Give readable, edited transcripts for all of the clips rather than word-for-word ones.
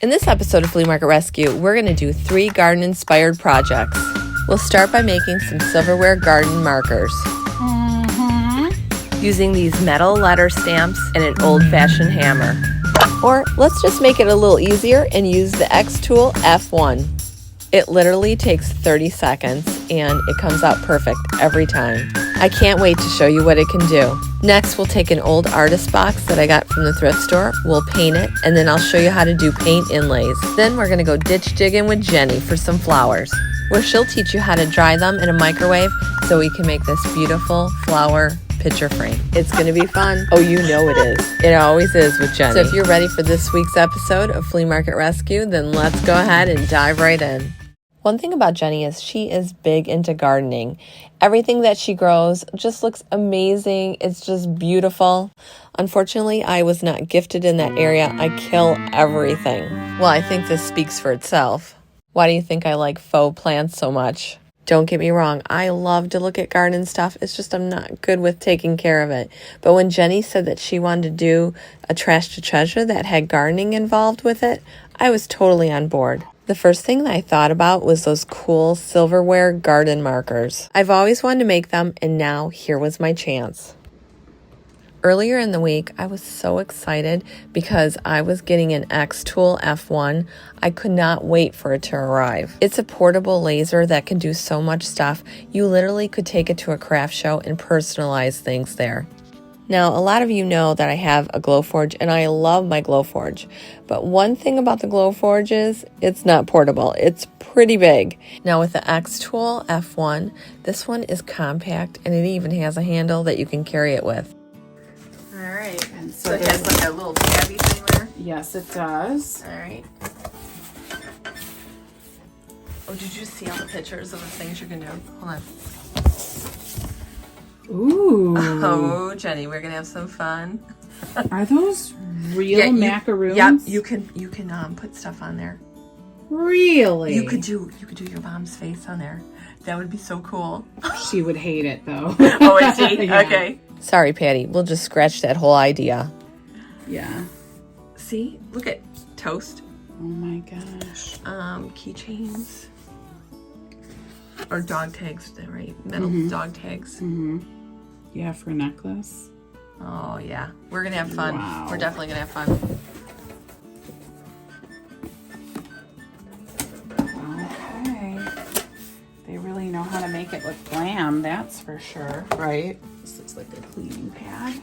In this episode of Flea Market Rescue, we're going to do 3 garden-inspired projects. We'll start by making some silverware garden markers. Using these metal letter stamps and an old-fashioned hammer. Or let's just make it a little easier and use the XTOOL F1. It literally takes 30 seconds and it comes out perfect every time. I can't wait to show you what it can do. Next, we'll take an old artist box that I got from the thrift store. We'll paint it, and then I'll show you how to do paint inlays. Then we're gonna go ditch digging with Jenny for some flowers, where she'll teach you how to dry them in a microwave so we can make this beautiful flower picture frame. It's gonna be fun. Oh, you know it is. It always is with Jenny. So if you're ready for this week's episode of Flea Market Rescue, then let's go ahead and dive right in. One thing about Jenny is she is big into gardening. Everything that she grows just looks amazing. It's just beautiful. Unfortunately, I was not gifted in that area. I kill everything. Well, I think this speaks for itself. Why do you think I like faux plants so much? Don't get me wrong, I love to look at garden stuff. It's just I'm not good with taking care of it. But when Jenny said that she wanted to do a trash to treasure that had gardening involved with it, I was totally on board. The first thing that I thought about was those cool silverware garden markers. I've always wanted to make them, and now here was my chance. Earlier in the week, I was so excited because I was getting an XTOOL F1. I could not wait for it to arrive. It's a portable laser that can do so much stuff. You literally could take it to a craft show and personalize things there. Now, a lot of you know that I have a Glowforge, and I love my Glowforge. But one thing about the Glowforge is it's not portable. It's pretty big. Now, with the XTOOL F1, this one is compact, and it even has a handle that you can carry it with. All right. And so it has like a little tabby thing there? Yes, it does. All right. Oh, did you see all the pictures of the things you can do? Hold on. Ooh. Oh, Jenny, we're gonna have some fun. Are those real macaroons? Yep. You can put stuff on there. Really? You could do your mom's face on there. That would be so cool. She would hate it though. Oh, is she? Yeah. Okay. Sorry, Patty. We'll just scratch that whole idea. Yeah. See? Look at toast. Oh my gosh. Keychains. Or dog tags, right? Metal dog tags. Yeah, for a necklace. Oh, yeah. We're going to have fun. Wow. We're definitely going to have fun. Okay. They really know how to make it look glam, that's for sure. Right? This looks like a cleaning pad.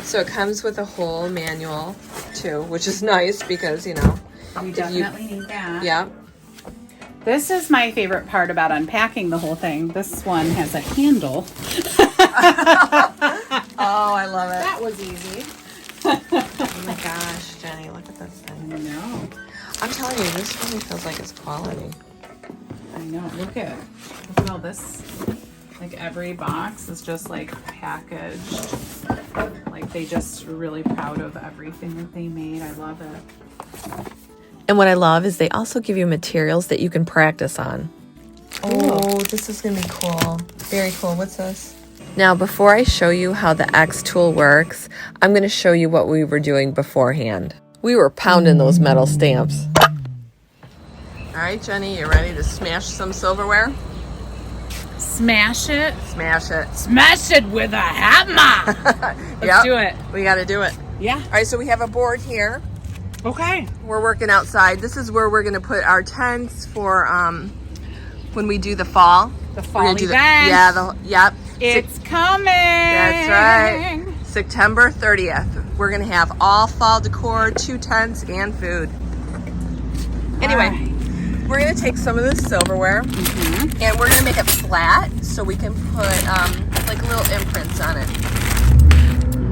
So it comes with a whole manual, too, which is nice because, you know. We definitely need that. Yeah. This is my favorite part about unpacking the whole thing. This one has a handle. Oh, I love it. That was easy. Oh my gosh, Jenny, look at this thing. I know. I'm telling you, this really feels like it's quality. I know. Look at all this. Like every box is just like packaged. Like they just are really proud of everything that they made. I love it. And what I love is they also give you materials that you can practice on. Oh, this is going to be cool. Very cool. What's this? Now, before I show you how the XTOOL works, I'm going to show you what we were doing beforehand. We were pounding those metal stamps. All right, Jenny, you ready to smash some silverware? Smash it. Smash it. Smash it with a hammer. Let's do it. We got to do it. Yeah. All right, so we have a board here. Okay. We're working outside. This is where we're going to put our tents for when we do the fall. The fall event. Yep. It's coming. That's right. September 30th. We're going to have all fall decor, 2 tents, and food. Anyway, we're going to take some of this silverware and we're going to make it flat so we can put like little imprints on it.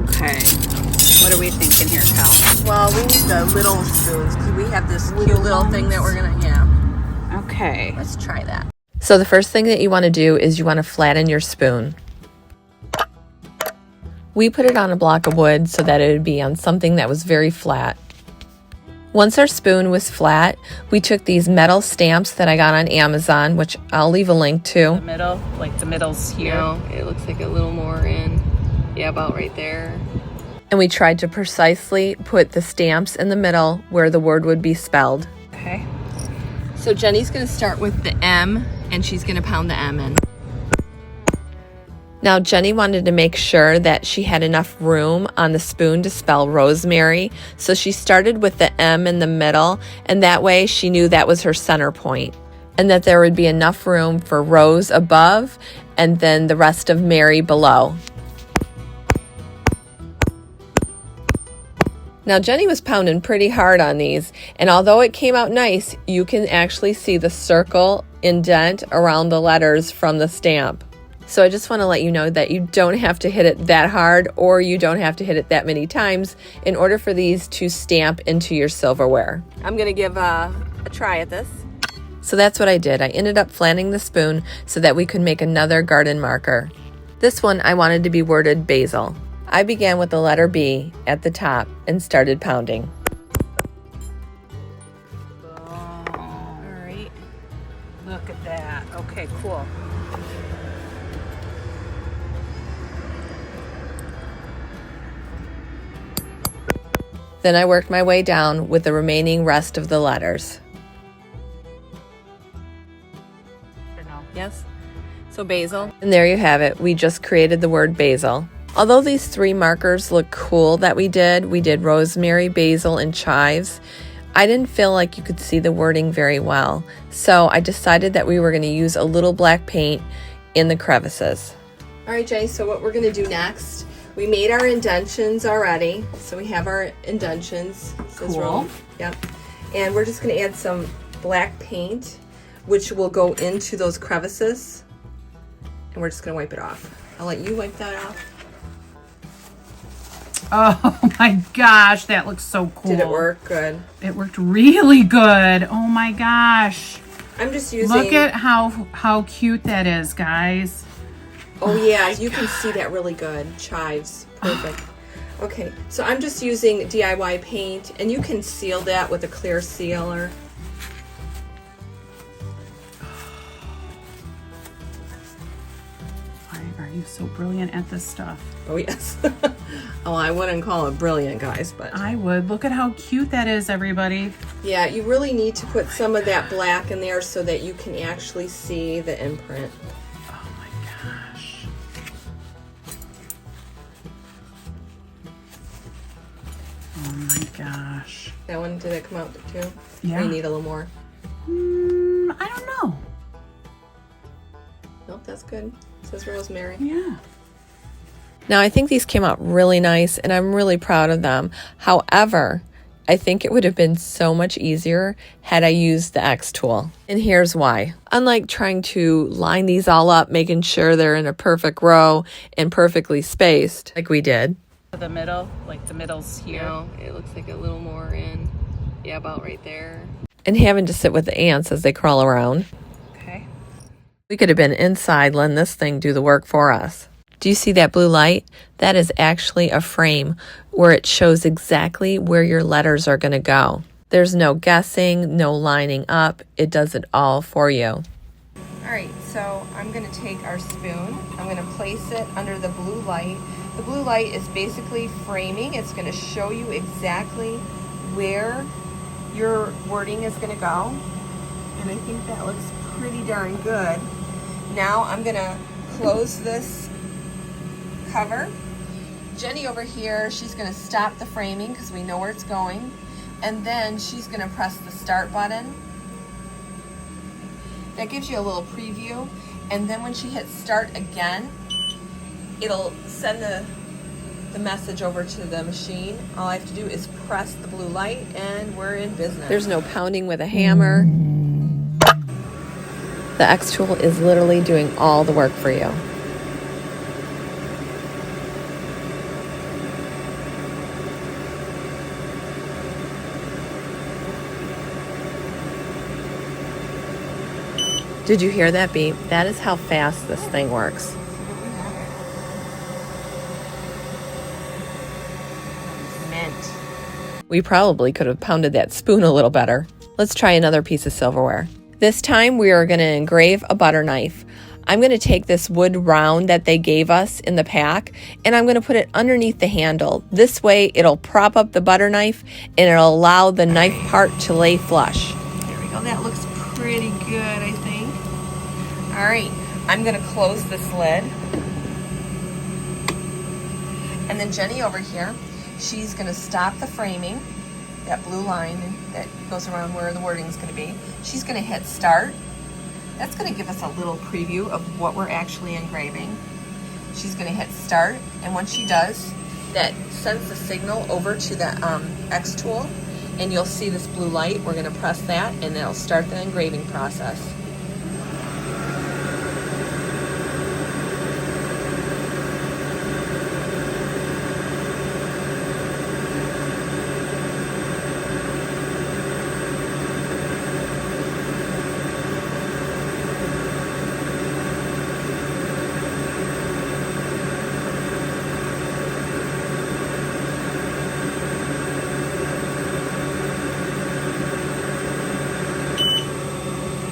Okay. What are we thinking here, Cal? Well, we need the little spoons because we have this cute little thing that we're going to, Okay. Let's try that. So the first thing that you want to do is you want to flatten your spoon. We put it on a block of wood so that it would be on something that was very flat. Once our spoon was flat, we took these metal stamps that I got on Amazon, which I'll leave a link to. The middle, like the middle's here. No, it looks like a little more in. Yeah, about right there. And we tried to precisely put the stamps in the middle where the word would be spelled. Okay. So Jenny's gonna start with the M and she's gonna pound the M in. Now Jenny wanted to make sure that she had enough room on the spoon to spell rosemary, so she started with the M in the middle, and that way she knew that was her center point, and that there would be enough room for rose above and then the rest of Mary below. Now Jenny was pounding pretty hard on these, and although it came out nice, you can actually see the circle indent around the letters from the stamp. So I just want to let you know that you don't have to hit it that hard, or you don't have to hit it that many times in order for these to stamp into your silverware. I'm gonna give a try at this. So that's what I did. I ended up flattening the spoon so that we could make another garden marker. This one I wanted to be worded basil. I began with the letter B at the top and started pounding. All right. Look at that. Okay, cool. Then I worked my way down with the remaining rest of the letters. Yes? So basil. And there you have it. We just created the word basil. Although these 3 markers look cool that we did rosemary, basil, and chives, I didn't feel like you could see the wording very well. So I decided that we were going to use a little black paint in the crevices. All right, Jenny, so what we're gonna do next, we made our indentions already. So we have our indentions. Cool. Yep. And we're just gonna add some black paint, which will go into those crevices. And we're just gonna wipe it off. I'll let you wipe that off. Oh my gosh, that looks so cool. Did it work? Good. It worked really good. Oh my gosh. I'm just using... Look at how cute that is, guys. Oh yeah, you can see that really good. Chives. Perfect. Okay, so I'm just using DIY paint, and you can seal that with a clear sealer. Why are you so brilliant at this stuff? Oh yes. Oh, I wouldn't call it brilliant, guys, but... I would. Look at how cute that is, everybody. Yeah, you really need to put some of that black in there so that you can actually see the imprint. Oh my gosh. Oh my gosh. That one, did it come out too? Yeah. Or you need a little more? I don't know. Nope, that's good. It says rosemary. Yeah. Now I think these came out really nice and I'm really proud of them. However, I think it would have been so much easier had I used the X tool. And here's why. Unlike trying to line these all up, making sure they're in a perfect row and perfectly spaced, like we did. The middle, like the middle's here. No, it looks like a little more in. Yeah, about right there. And having to sit with the ants as they crawl around. Okay. We could have been inside letting this thing do the work for us. Do you see that blue light? That is actually a frame where it shows exactly where your letters are going to go. There's no guessing, no lining up. It does it all for you. All right, so I'm gonna take our spoon. I'm gonna place it under the blue light. The blue light is basically framing. It's gonna show you exactly where your wording is gonna go. And I think that looks pretty darn good. Now I'm gonna close this cover. Jenny over here, she's gonna stop the framing because we know where it's going. And then she's gonna press the start button. That gives you a little preview. And then when she hits start again, it'll send the message over to the machine. All I have to do is press the blue light and we're in business. There's no pounding with a hammer. The X tool is literally doing all the work for you. Did you hear that beep? That is how fast this thing works. Mint. We probably could have pounded that spoon a little better. Let's try another piece of silverware. This time we are going to engrave a butter knife. I'm going to take this wood round that they gave us in the pack, and I'm going to put it underneath the handle. This way it'll prop up the butter knife and it'll allow the knife part to lay flush. There we go. That looks pretty good, I think. All right, I'm going to close this lid. And then Jenny over here, she's going to stop the framing, that blue line that goes around where the wording is going to be. She's going to hit start. That's going to give us a little preview of what we're actually engraving. She's going to hit start, and once she does, that sends the signal over to the XTOOL, and you'll see this blue light. We're going to press that, and it'll start the engraving process.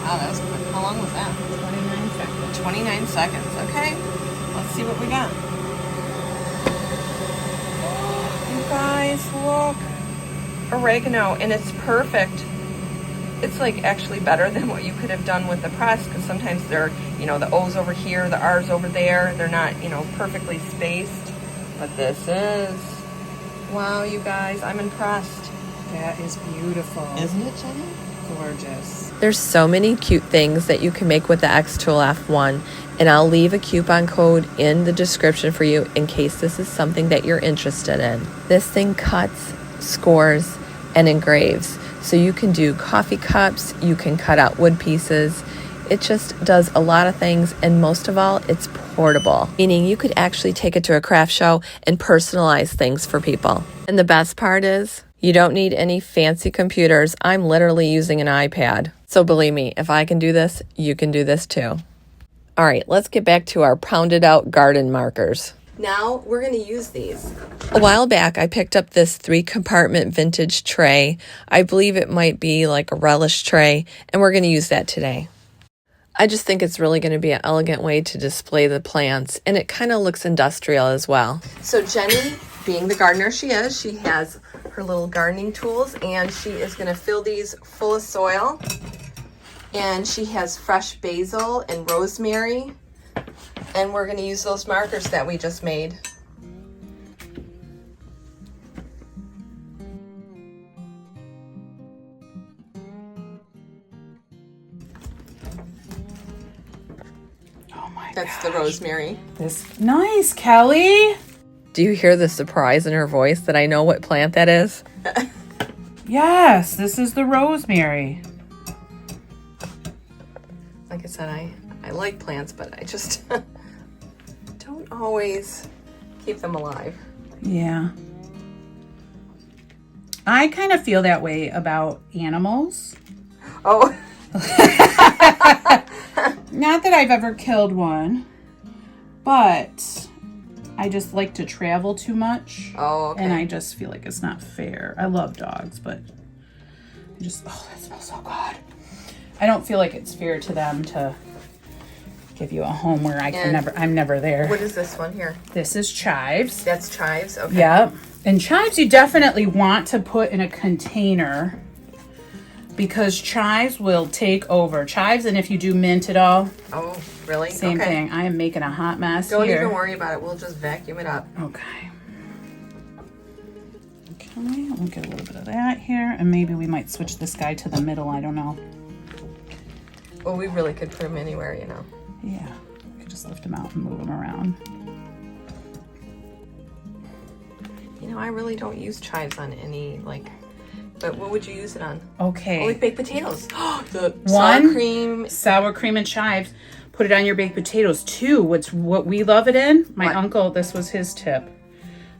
Wow, that was quick. How long was that? 29 seconds. 29 seconds. Okay, let's see what we got. You guys, look. Oregano, and it's perfect. It's like actually better than what you could have done with the press, because sometimes they're, you know, the O's over here, the R's over there. They're not, you know, perfectly spaced. But this is. Wow, you guys, I'm impressed. That is beautiful. Isn't it, Jenny? Gorgeous. There's so many cute things that you can make with the XTOOL F1, and I'll leave a coupon code in the description for you in case this is something that you're interested in. This thing cuts, scores, and engraves. So you can do coffee cups, you can cut out wood pieces. It just does a lot of things, and most of all, it's portable, meaning you could actually take it to a craft show and personalize things for people. And the best part is, you don't need any fancy computers. I'm literally using an iPad. So believe me, if I can do this, you can do this too. All right, let's get back to our pounded out garden markers. Now we're going to use these. A while back, I picked up this 3-compartment vintage tray. I believe it might be like a relish tray, and we're going to use that today. I just think it's really going to be an elegant way to display the plants, and it kind of looks industrial as well. So Jenny, being the gardener she is, she has her little gardening tools, and she is going to fill these full of soil. And she has fresh basil and rosemary, and we're going to use those markers that we just made. Oh my god. That's the rosemary. This nice, Kelly. Do you hear the surprise in her voice that I know what plant that is? Yes, this is the rosemary. Like I said, I like plants, but I just don't always keep them alive. Yeah. I kind of feel that way about animals. Oh. Not that I've ever killed one, but I just like to travel too much. Oh, okay. And I just feel like it's not fair. I love dogs, but I just, oh, that smells so good. I don't feel like it's fair to them to give you a home where I'm never there. What is this one here? This is chives. That's chives, okay. Yep. And chives you definitely want to put in a container because chives will take over. Chives, and if you do mint at all. Oh, really? Same thing. I am making a hot mess Don't here. even worry about it. We'll just vacuum it up. Okay. Okay, we'll get a little bit of that here. And maybe we might switch this guy to the middle. I don't know. Well, we really could put them anywhere, you know. Yeah. We could just lift them out and move them around. You know, I really don't use chives on any, like, but what would you use it on? Okay. Oh, like baked potatoes. The sour cream and chives. Put it on your baked potatoes. 2, what we love it in? My uncle, this was his tip.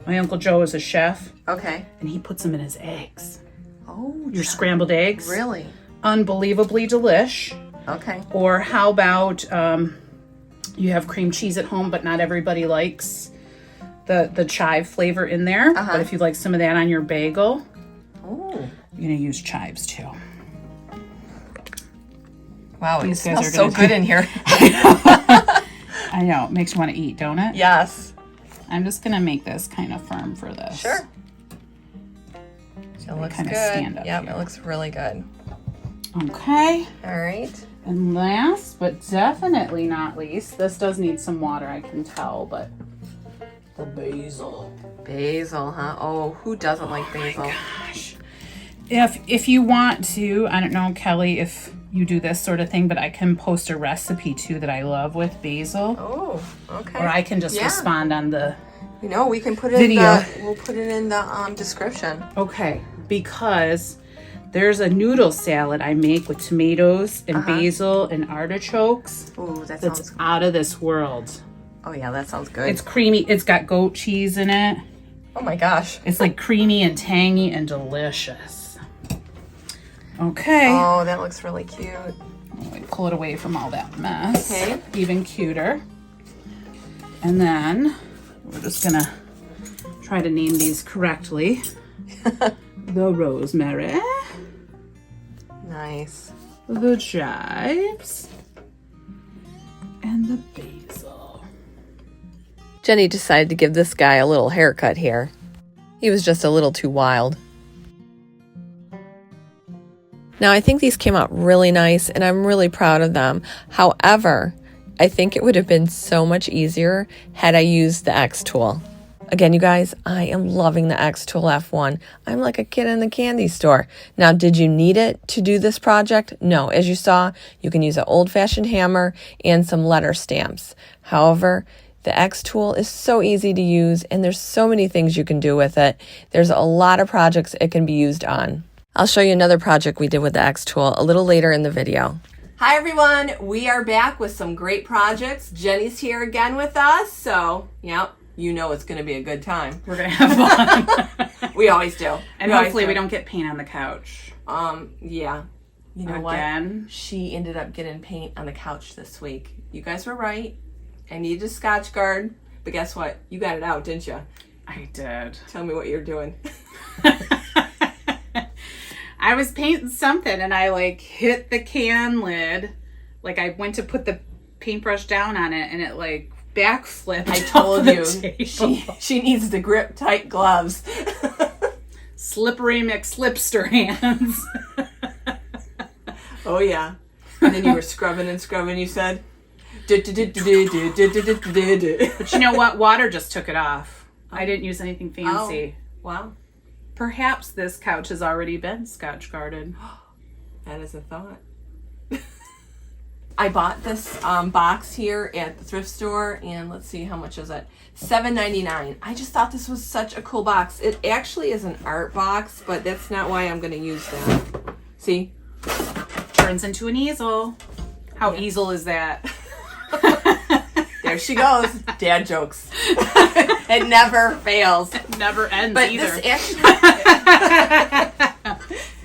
My Uncle Joe is a chef. Okay. And he puts them in his eggs. Oh. Your scrambled eggs. Really? Unbelievably delish. Okay. Or how about you have cream cheese at home, but not everybody likes the chive flavor in there. But if you like some of that on your bagel, you're going to use chives too. Wow, it smells so good in here. I know, it makes you want to eat, don't it? Yes. I'm just gonna make this kind of firm for this. Sure. It looks kind good. of stand up Yep, here. it looks really good. Okay. All right. And last, but definitely not least, this does need some water, I can tell, but the basil. Basil, huh? Oh, who doesn't like basil? Gosh. If you want to, I don't know, Kelly, if you do this sort of thing, but I can post a recipe too that I love with basil. Oh, okay. Or I can just respond on the You know, we can put it video. in the, we'll put it in the description. Okay, because there's a noodle salad I make with tomatoes and basil and artichokes. Ooh, that That's sounds out of this world. Oh yeah, that sounds good. It's creamy. It's got goat cheese in it. Oh my gosh. It's like creamy and tangy and delicious. Okay. Oh, that looks really cute. Like pull it away from all that mess. Okay. Even cuter. And then we're just gonna try to name these correctly. The rosemary, Nice. the chives, and the basil. Jenny decided to give this guy a little haircut here. He was just a little too wild. Now, I think these came out really nice, and I'm really proud of them. However, I think it would have been so much easier had I used the XTOOL. Again, you guys, I am loving the XTOOL F1. I'm like a kid in the candy store. Now, did you need it to do this project? No. As you saw, you can use an old-fashioned hammer and some letter stamps. However, the XTOOL is so easy to use, and there's so many things you can do with it. There's a lot of projects it can be used on. I'll show you another project we did with the XTOOL a little later in the video. Hi everyone, we are back with some great projects. Jenny's here again with us, so yep, you know it's going to be a good time. We're gonna have fun. We always do. And hopefully we don't get paint on the couch. Yeah. You know Again? what? She ended up getting paint on the couch this week. You guys were right. I needed a Scotch Guard, but guess what? You got it out, didn't you? I did. Tell me what you're doing. I was painting something and I like hit the can lid. Like I went to put the paintbrush down on it and it like backflipped. I told you, table. she needs the grip tight gloves. Slippery McSlipster hands. Oh yeah. And then you were scrubbing and scrubbing, you said? But you know what? Water just took it off. I didn't use anything fancy. Oh, wow. Perhaps this couch has already been Scotch guarded. That is a thought. I bought this box here at the thrift store, and let's see, how much is it? $7.99. I just thought this was such a cool box. It actually is an art box, but that's not why I'm going to use that. See? Turns into an easel. How easel is that? There she goes. Dad jokes. It never fails. It never ends But either.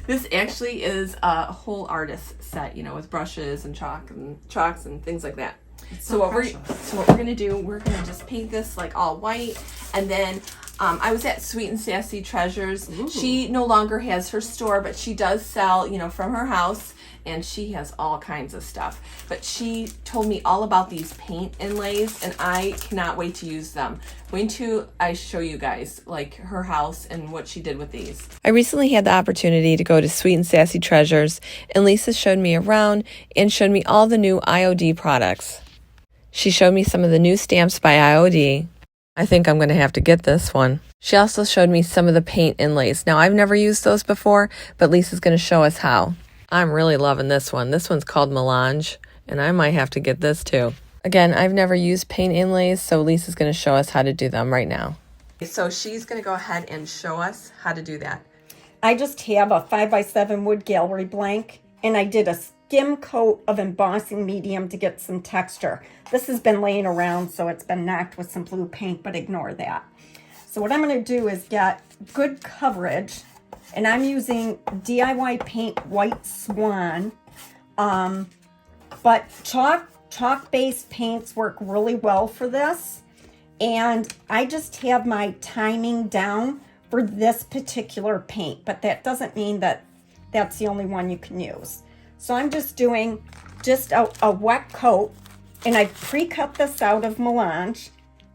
This actually is a whole artist set, you know, with brushes and chalks and things like that. So what we're gonna do, we're gonna just paint this like all white, and then I was at Sweet Sassy Treasures. Ooh. She no longer has her store, but she does sell, you know, from her house, and she has all kinds of stuff. But she told me all about these paint inlays, and I cannot wait to use them. Wait till I show you guys like her house and what she did with these. I recently had the opportunity to go to Sweet and Sassy Treasures, and Lisa showed me around and showed me all the new IOD products. She showed me some of the new stamps by IOD. I think I'm going to have to get this one. She also showed me some of the paint inlays. Now, I've never used those before, but Lisa's going to show us how. I'm really loving this one. This one's called Melange, and I might have to get this too. Again, I've never used paint inlays, so Lisa's going to show us how to do them right now. So she's going to go ahead and show us how to do that. I just have a 5x7 wood gallery blank, and I did a skim coat of embossing medium to get some texture. This has been laying around, so it's been knocked with some blue paint, but ignore that. So what I'm going to do is get good coverage, and I'm using DIY Paint White Swan, but chalk-based paints work really well for this, and I just have my timing down for this particular paint, but that doesn't mean that that's the only one you can use. So I'm just doing just a wet coat And I pre-cut this out of melange.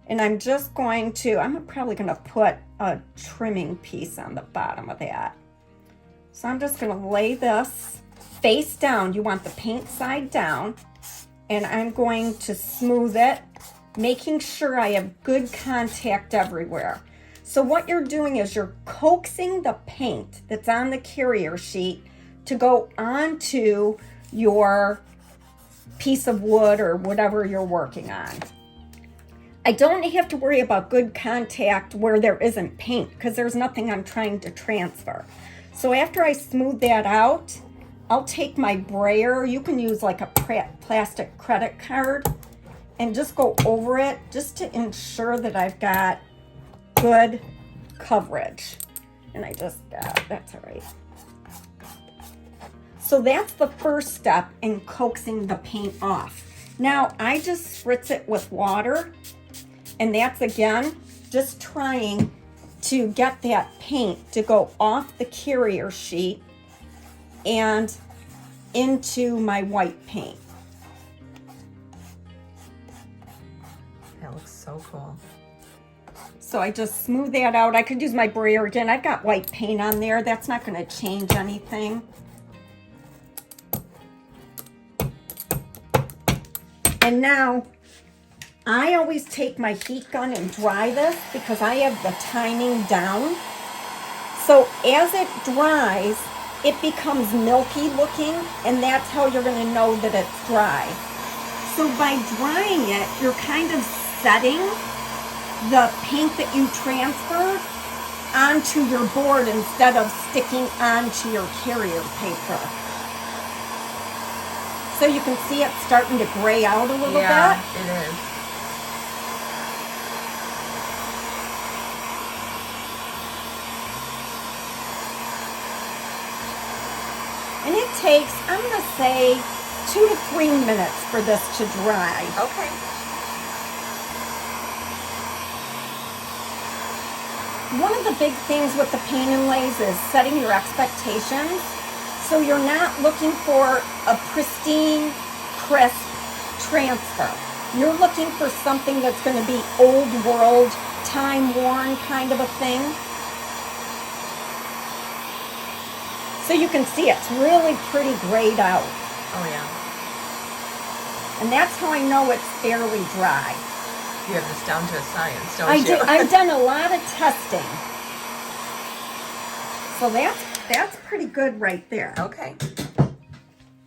And I'm just going to, I'm probably going to put a trimming piece on the bottom of that. So I'm just going to lay this face down. You want the paint side down. And I'm going to smooth it, making sure I have good contact everywhere. So what you're doing is you're coaxing the paint that's on the carrier sheet to go onto your piece of wood or whatever you're working on. I don't have to worry about good contact where there isn't paint because there's nothing I'm trying to transfer. So after I smooth that out, I'll take my brayer. You can use like a plastic credit card and just go over it just to ensure that I've got good coverage. And I just, that's all right. So that's the first step in coaxing the paint off. Now I just spritz it with water, and that's again, just trying to get that paint to go off the carrier sheet and into my white paint. That looks so cool. So I just smooth that out. I could use my brayer again. I've got white paint on there. That's not going to change anything. And now I always take my heat gun and dry this because I have the timing down. So as it dries, it becomes milky looking, and that's how you're going to know that it's dry. So by drying it, you're kind of setting the paint that you transferred onto your board instead of sticking onto your carrier paper. So you can see it's starting to gray out a little bit. Yeah, it is. And it takes, I'm going to say, 2 to 3 minutes for this to dry. Okay. One of the big things with the paint inlays is setting your expectations. So you're not looking for a pristine, crisp transfer. You're looking for something that's going to be old world, time-worn kind of a thing. So you can see it's really pretty grayed out. Oh, yeah. And that's how I know it's fairly dry. You have this down to a science, don't you? I've done a lot of testing. So that's pretty good right there. Okay.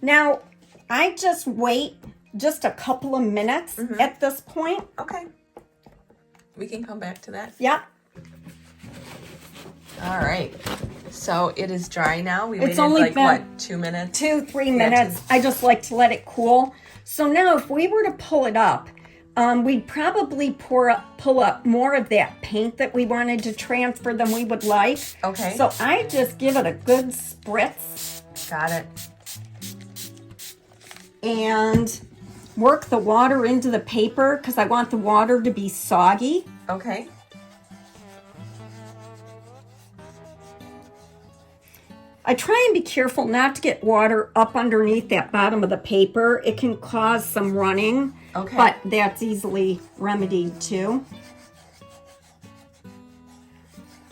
Now, I just wait just a couple of minutes at this point. Okay. We can come back to that. Yep. All right. So it is dry now. We It's waited only like, been what, 2 minutes? 2-3 minutes. I just like to let it cool. So now if we were to pull it up, we'd probably pull up more of that paint that we wanted to transfer than we would like. Okay. So I just give it a good spritz. Got it. And work the water into the paper because I want the water to be soggy. Okay. I try and be careful not to get water up underneath that bottom of the paper. It can cause some running, but that's easily remedied too.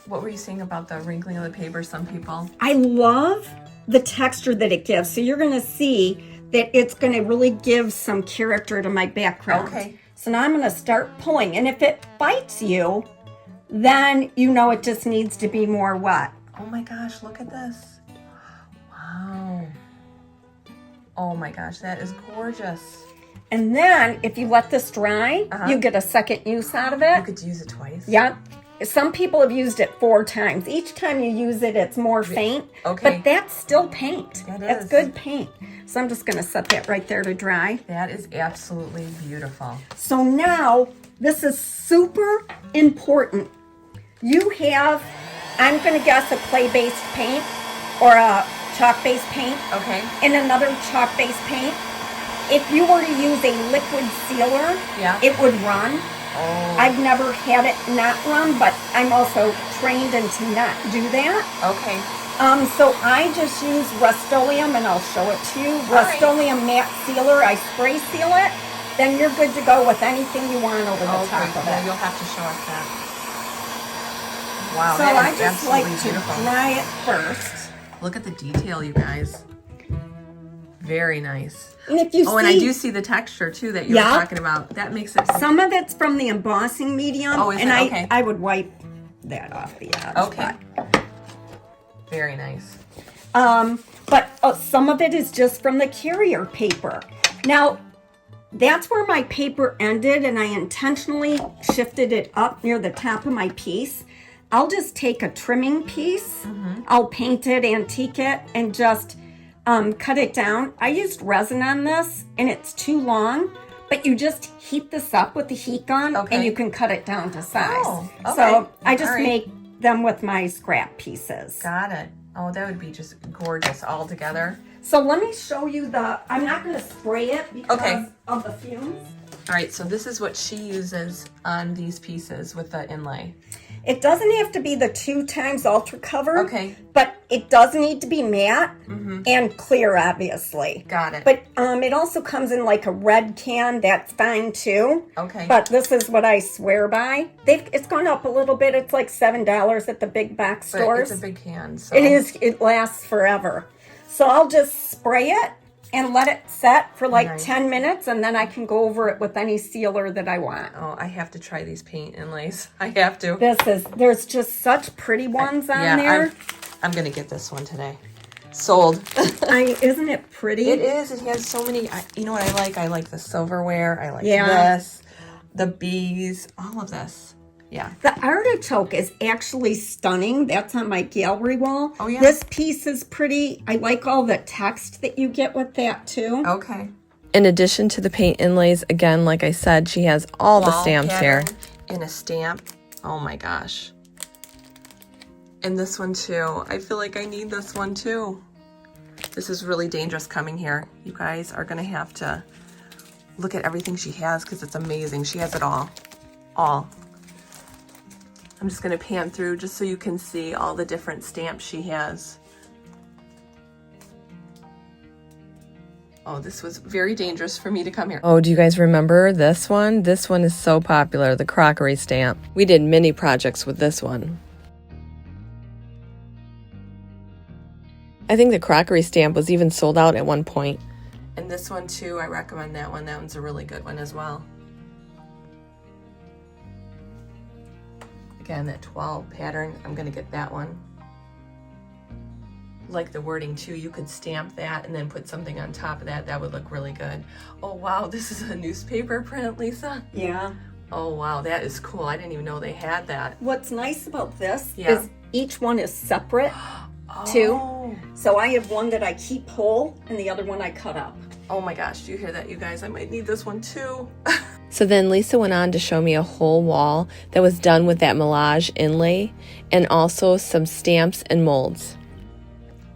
What were you saying about the wrinkling of the paper? Some people. I love the texture that it gives. So you're going to see that it's going to really give some character to my background. Okay. So now I'm going to start pulling. And if it bites you, then you know it just needs to be more wet. Oh my gosh, look at this. Wow. Oh my gosh, that is gorgeous. And then if you let this dry, you get a second use out of it. You could use it twice. Yep. Some people have used it 4 times. Each time you use it, it's more faint. Okay. But that's still paint. That That's is. good paint. So I'm just going to set that right there to dry. That is absolutely beautiful. So now, this is super important. You have, I'm going to guess, a clay-based paint or a chalk-based paint. Okay. And another chalk-based paint. If you were to use a liquid sealer, it would run. Oh. I've never had it not run, but I'm also trained in to not do that. Okay. So I just use Rust-Oleum, and I'll show it to you. Rust-Oleum matte sealer. I spray seal it, then you're good to go with anything you want over the Okay, top of yeah, it. you'll have to show us that. Wow, So that I is just like absolutely to beautiful. dry it first. Look at the detail, you guys. Very nice. And if you see, and I do see the texture too that you were talking about. That makes it. Some of it's from the embossing medium. Oh, is and it? Okay. I would wipe that off the edge. Okay. Very nice. But some of it is just from the carrier paper. Now, that's where my paper ended, and I intentionally shifted it up near the top of my piece. I'll just take a trimming piece, I'll paint it, antique it, and just cut it down. I used resin on this, and it's too long, but you just heat this up with the heat gun, and you can cut it down to size. Oh, okay. So I just All right. make them with my scrap pieces. Got it. Oh, that would be just gorgeous all together. So let me show you I'm not going to spray it because of the fumes. All right, so this is what she uses on these pieces with the inlay. It doesn't have to be the 2 times ultra cover. Okay. But it does need to be matte and clear, obviously. Got it. But it also comes in like a red can. That's fine too. Okay. But this is what I swear by. It's gone up a little bit. It's like $7 at the big box But stores. it's a big can, so. It is. It lasts forever. So I'll just spray it and let it set for like 10 minutes, and then I can go over it with any sealer that I want. Oh, I have to try these paint inlays. I have to. There's just such pretty ones on there. I'm gonna get this one today. Sold. Isn't it pretty? It is. It has so many. You know what I like? I like the silverware. I like this, the bees, all of this. Yeah. The artichoke is actually stunning. That's on my gallery wall. Oh, yeah. This piece is pretty. I like all the text that you get with that too. Okay. In addition to the paint inlays, again, like I said, she has all the stamps here. And a stamp. Oh my gosh. And this one too. I feel like I need this one too. This is really dangerous coming here. You guys are gonna have to look at everything she has because it's amazing. She has it all. All. I'm just gonna pan through just so you can see all the different stamps she has. Oh, this was very dangerous for me to come here. Oh, do you guys remember this one? This one is so popular, the crockery stamp. We did mini projects with this one. I think the crockery stamp was even sold out at one point. And this one too, I recommend that one. That one's a really good one as well. Again, that 12 pattern, I'm gonna get that one. Like the wording too, you could stamp that and then put something on top of that. That would look really good. Oh wow, this is a newspaper print, Lisa. Yeah. Oh wow, that is cool. I didn't even know they had that. What's nice about this Yeah. is each one is separate too. So I have one that I keep whole and the other one I cut up. Oh my gosh, do you hear that, you guys? I might need this one too. So then Lisa went on to show me a whole wall that was done with that melange inlay and also some stamps and molds.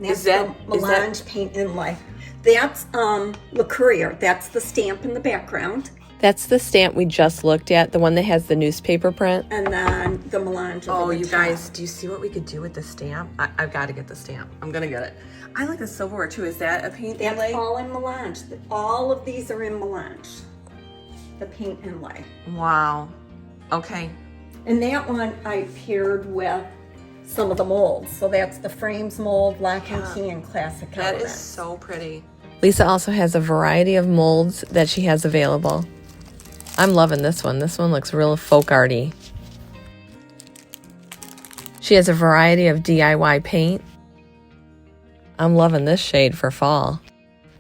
That's the melange paint inlay. That's Le Courrier. That's the stamp in the background. That's the stamp we just looked at, the one that has the newspaper print. And then the melange over Oh, the you top. guys, do you see what we could do with the stamp? I've got to get the stamp. I'm going to get it. I like the silverware too. Is that a paint That's inlay? all in melange. All of these are in melange. The paint inlay. Wow. Okay. And that one I paired with some of the molds. So that's the frames mold, Lock and Key, and Classic That Elements. is so pretty. Lisa also has a variety of molds that she has available. I'm loving this one. This one looks real folk arty. She has a variety of DIY paint. I'm loving this shade for fall.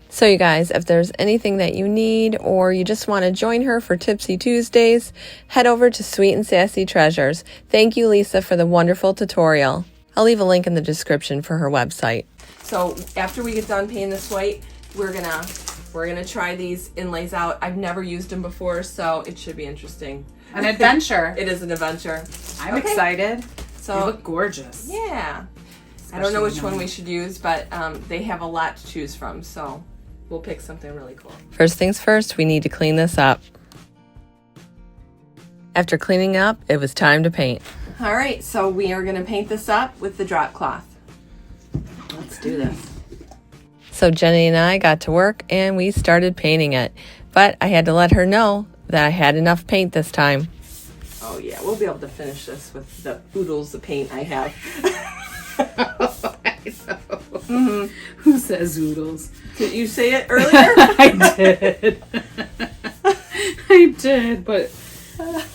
So you guys, if there's anything that you need or you just want to join her for Tipsy Tuesdays, head over to Sweet and Sassy Treasures. Thank you, Lisa, for the wonderful tutorial. I'll leave a link in the description for her website. So after we get done painting this white, we're gonna try these inlays out. I've never used them before, so it should be interesting. An adventure. It is an adventure. I'm excited. So They look gorgeous. yeah. I don't know which Especially one we should use, but they have a lot to choose from, so we'll pick something really cool. First things first, we need to clean this up. After cleaning up, it was time to paint. All right, so we are gonna paint this up with the drop cloth. Let's do this. So Jenny and I got to work and we started painting it. But I had to let her know that I had enough paint this time. Oh yeah, we'll be able to finish this with the oodles of paint I have. Who says oodles? Did you say it earlier? I did. I did, but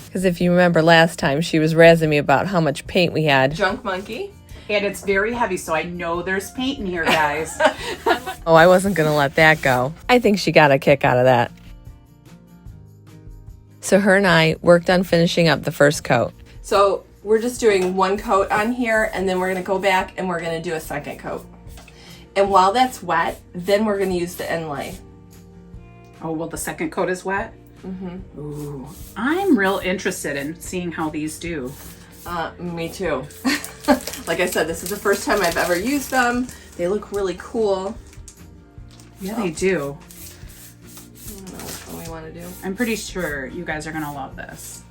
Because if you remember last time, she was razzing me about how much paint we had. Junk monkey. and it's very heavy, so I know there's paint in here, guys. Oh, I wasn't going to let that go. I think she got a kick out of that. So her and I worked on finishing up the first coat. So we're just doing one coat on here, and then we're going to go back and we're going to do a second coat. And while that's wet, then we're going to use the inlay. Oh, well, the second coat is wet? Mm-hmm. Ooh. I'm real interested in seeing how these do. Me too. Like I said, this is the first time I've ever used them. They look really cool. Yeah, they do. I don't know which one we want to do. I'm pretty sure you guys are going to love this.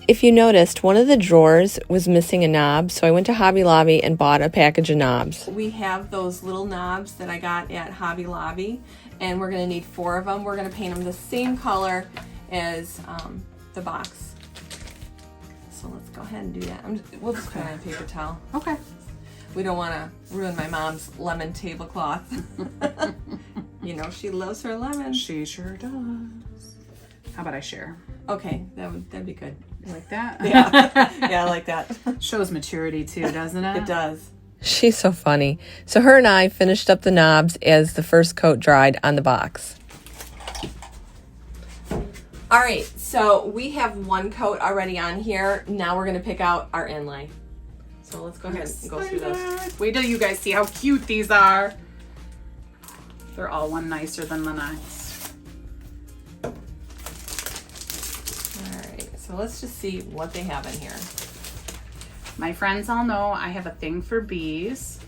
If you noticed, one of the drawers was missing a knob, so I went to Hobby Lobby and bought a package of knobs. We have those little knobs that I got at Hobby Lobby, and we're going to need 4 of them. We're going to paint them the same color as the box. So let's go ahead and do that. We'll just put it on a paper towel. Okay. We don't want to ruin my mom's lemon tablecloth. You know, she loves her lemon. She sure does. How about I share? Okay, that'd be good. You like that? Yeah, yeah, I like that. Shows maturity too, doesn't it? It does. She's so funny. So her and I finished up the knobs as the first coat dried on the box. All right, so we have one coat already on here. Now we're going to pick out our inlay. So let's go ahead and go through this. Wait till you guys see how cute these are. They're all one nicer than the next. All right, so let's just see what they have in here. My friends all know I have a thing for bees.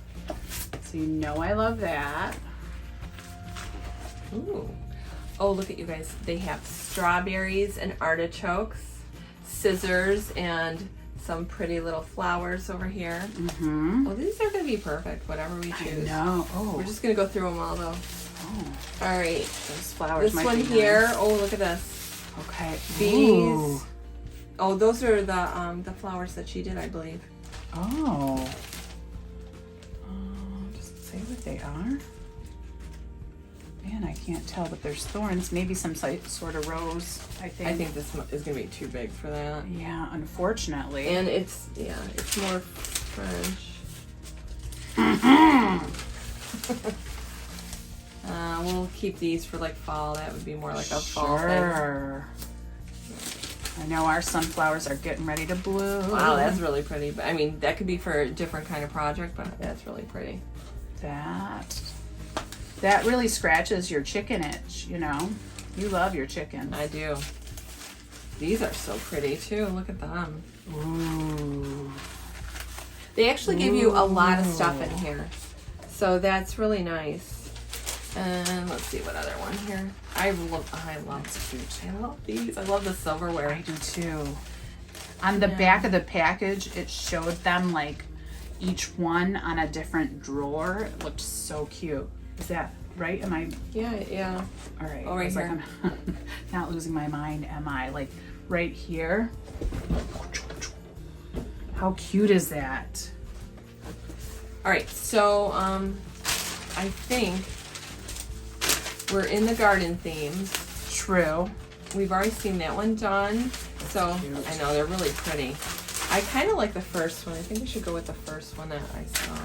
So you know I love that. Ooh. Oh, look at you guys. They have strawberries and artichokes, scissors, and some pretty little flowers over here. Mm-hmm. Oh, these are going to be perfect, whatever we choose. No. Oh. We're just going to go through them all, though. Oh. All right. Those flowers This might one be here. nice. Oh, look at this. Okay. Bees. Ooh. Oh, those are the flowers that she did, I believe. Oh. Does it say what they are? Man, I can't tell, but there's thorns. Maybe some sort of rose, I think. I think this is going to be too big for that. Yeah, unfortunately. And it's more French. We'll keep these for like fall. That would be more like a fall thing. Sure. I know our sunflowers are getting ready to bloom. Wow, that's really pretty. But I mean, that could be for a different kind of project, but that's really pretty. That really scratches your chicken itch, you know? You love your chickens. I do. These are so pretty too. Look at them. Ooh. They actually give you a lot of stuff in here. So that's really nice. And let's see what other one here. I love these. I love the silverware. I do too. On the back of the package, it showed them like each one on a different drawer. It looked so cute. Is that right? Am I? Yeah. All right. Oh, right here. Like, I'm not losing my mind, am I? Like right here. How cute is that? All right. So I think we're in the garden themes. True. We've already seen that one done. So cute. I know they're really pretty. I kind of like the first one. I think we should go with the first one that I saw.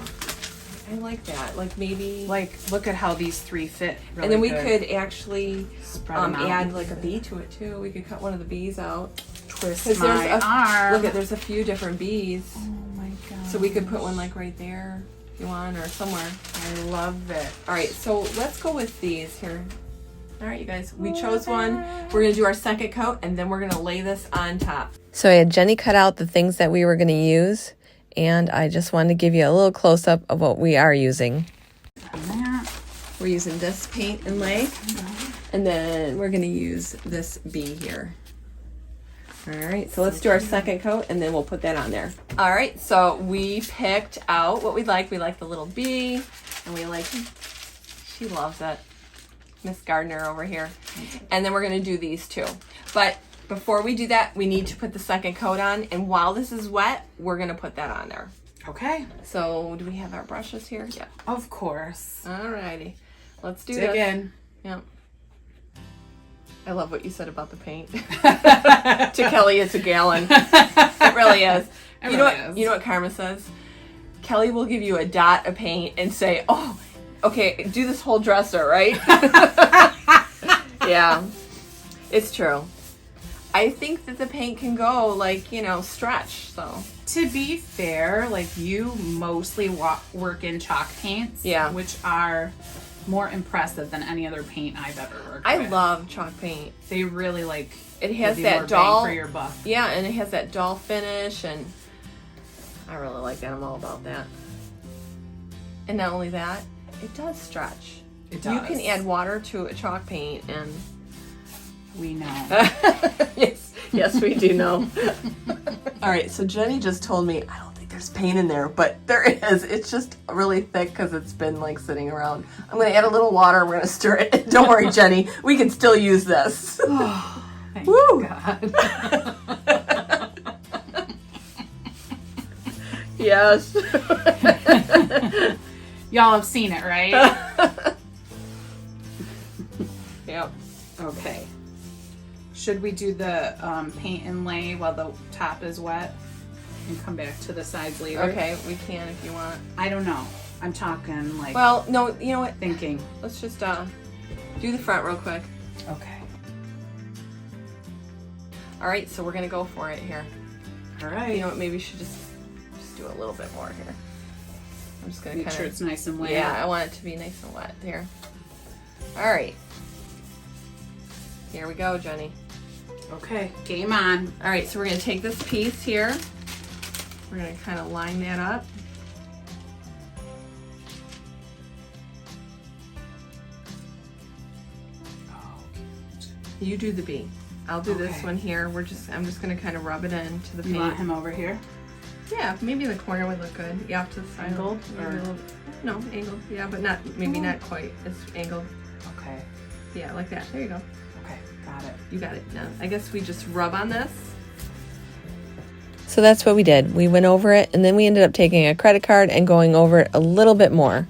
I like that. Like maybe. Like, look at how these 3 fit. Really And then we good. could actually Spread them out. add like a bee to it too. We could cut one of the bees out. Twist 'Cause my arm. Look at, there's a few different bees. Oh my god. So we could put one like right there if you want, or somewhere. I love it. All right, so let's go with these here. All right, you guys, we chose one. We're gonna do our second coat, and then we're gonna lay this on top. So I had Jenny cut out the things that we were going to use, and I just wanted to give you a little close-up of what we are using. We're using this paint and lay, and then we're gonna use this bee here. All right, so let's do our second coat, and then we'll put that on there. All right, so we picked out what we like. We like the little bee, and we like She loves it. Miss Gardner over here. And then we're going to do these too. But before we do that, we need to put the second coat on. And while this is wet, we're going to put that on there. Okay. So do we have our brushes here? Yeah. Of course. Alrighty. Let's do Dig this. in. Yep. I love what you said about the paint. To Kelly, it's a gallon. It really is. You know what Karma says? Kelly will give you a dot of paint and say, oh, okay, do this whole dresser, right? Yeah, it's true. I think that the paint can go like, you know, stretch, so. To be fair, like you mostly work in chalk paints, Yeah. which are more impressive than any other paint I've ever worked with. I love chalk paint. They really like, It has give you that more dull, bang for your buck. yeah, and it has that dull finish, and I really like that. I'm all about that. And not only that, it does stretch. It does. You can add water to a chalk paint, and We know. yes, we do know. All right, so Jenny just told me, I don't think there's paint in there, but there is. It's just really thick because it's been like sitting around. I'm going to add a little water. We're going to stir it. Don't worry, Jenny. We can still use this. Oh, thank Woo! God. Yes. Y'all have seen it, right? Yep. Okay. Should we do the paint inlay while the top is wet and come back to the sides later? Okay, we can if you want. I don't know. I'm talking like Well, no, you know what? thinking. Let's just do the front real quick. Okay. All right, so we're going to go for it here. All right. You know what? Maybe we should just do a little bit more here. I'm just going to Make kind sure of... it's nice and wet. Yeah, I want it to be nice and wet here. All right. Here we go, Jenny. Okay. Game on. All right, so we're going to take this piece here. We're going to kind of line that up. Oh, cute. You do the B. I'll do this Okay. one here. I'm just going to kind of rub it in to the You paint. want him over here? Yeah, maybe the corner would look good. Yeah, off to the side. Angled, Maybe or- a little, no, angled. Yeah, but maybe not quite as angled. Okay. Yeah, like that. There you go. Okay. Got it. You got it. Now, I guess we just rub on this. So that's what we did. We went over it, and then we ended up taking a credit card and going over it a little bit more.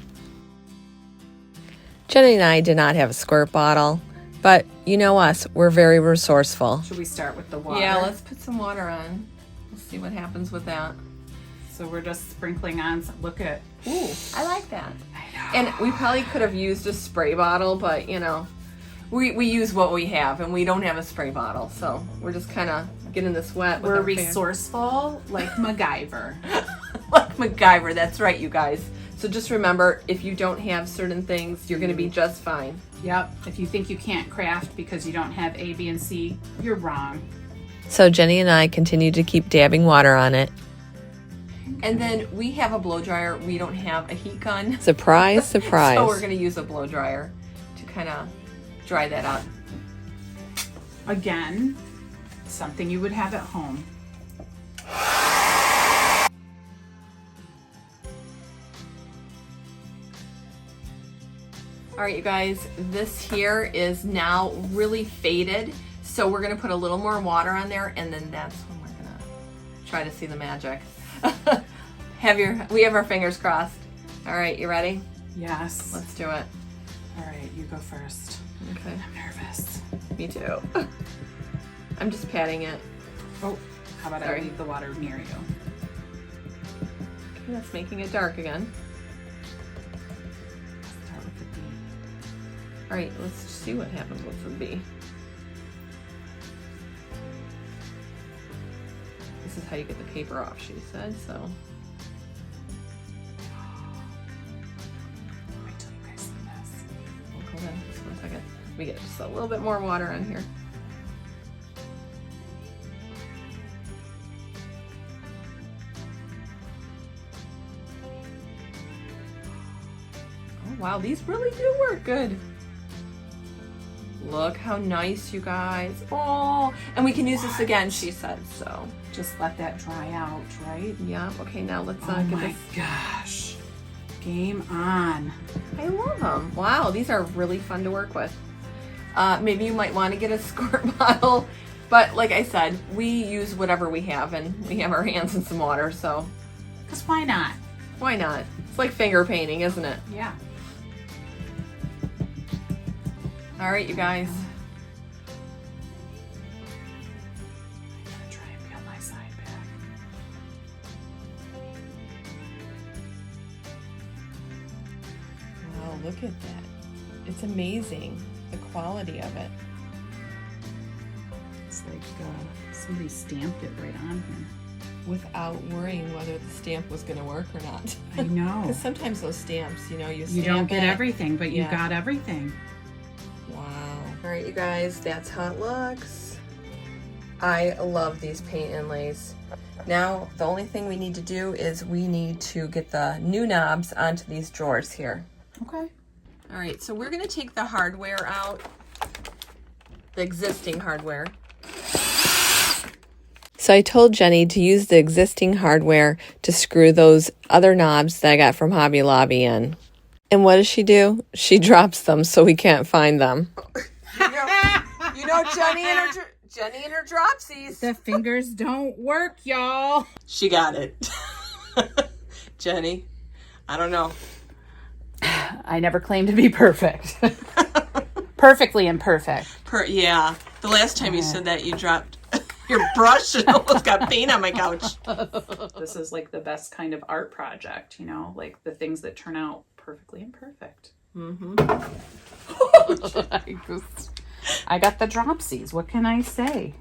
Jenny and I did not have a squirt bottle, but you know us, we're very resourceful. Should we start with the water? Yeah, let's put some water on. Let's see what happens with that. So we're just sprinkling on some, look at, Ooh, I like that. I know. And we probably could have used a spray bottle, but you know, we use what we have, and we don't have a spray bottle, so we're just kind of getting this wet. With We're our finger. resourceful like MacGyver. Like MacGyver, that's right, you guys. So just remember, if you don't have certain things, you're going to be just fine. Yep. If you think you can't craft because you don't have A, B, and C, you're wrong. So Jenny and I continued to keep dabbing water on it. And then we have a blow dryer. We don't have a heat gun. Surprise, surprise. So we're going to use a blow dryer to kind of dry that out. Again, something you would have at home. All right, you guys, this here is now really faded. So we're going to put a little more water on there, and then that's when we're going to try to see the magic. We have our fingers crossed. All right, you ready? Yes. Let's do it. All right, you go first. Okay. I'm nervous. Me too. I'm just patting it. Oh, how about Sorry. I leave the water near you? Okay, that's making it dark again. Start with the B. All right, let's see what happens with the B. This is how you get the paper off, she said, so. Wait till you guys see this. Oh, hold on, just 1 second. We get just a little bit more water on here. Oh wow, these really do work good. Look how nice, you guys. Oh, and we can use this again, she said, so. Just let that dry out, right? Yeah, okay, now let's Oh get my this. gosh. Game on. I love them. Wow, these are really fun to work with. Maybe you might want to get a squirt bottle, but like I said, we use whatever we have, and we have our hands in some water, so. Because why not? Why not? It's like finger painting, isn't it? Yeah. All right, you guys. I'm gonna try and peel my side back. Wow, look at that. It's amazing, the quality of it. It's like somebody stamped it right on here. Without worrying whether the stamp was going to work or not. I know. Because sometimes those stamps, you You stamp don't get it. everything, but you Yeah. got everything. Wow. All right, you guys, that's how it looks. I love these paint inlays. Now, the only thing we need to do is we need to get the new knobs onto these drawers here. Okay. All right, so we're going to take the hardware out, the existing hardware. So I told Jenny to use the existing hardware to screw those other knobs that I got from Hobby Lobby in. And what does she do? She drops them so we can't find them. You know Jenny and her dropsies. The fingers don't work, y'all. She got it. Jenny, I don't know. I never claimed to be perfect. Perfectly imperfect. Yeah, the last time you said that, you dropped your brush and almost got paint on my couch. This is like the best kind of art project, like the things that turn out perfectly imperfect. Mm-hmm. I got the dropsies. What can I say?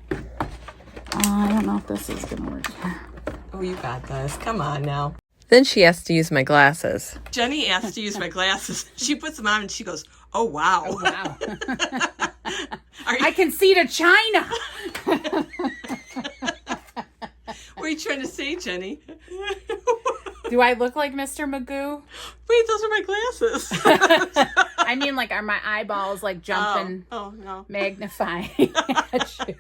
I don't know if this is going to work. Oh, you got this. Come on now. Then she asked to use my glasses. Jenny asked to use my glasses. She puts them on and she goes, "Oh, wow." Oh, wow. I can see to China. What are you trying to say, Jenny? Do I look like Mr. Magoo? Wait, those are my glasses. I mean, like, are my eyeballs like jumping? Oh no. Magnifying at you.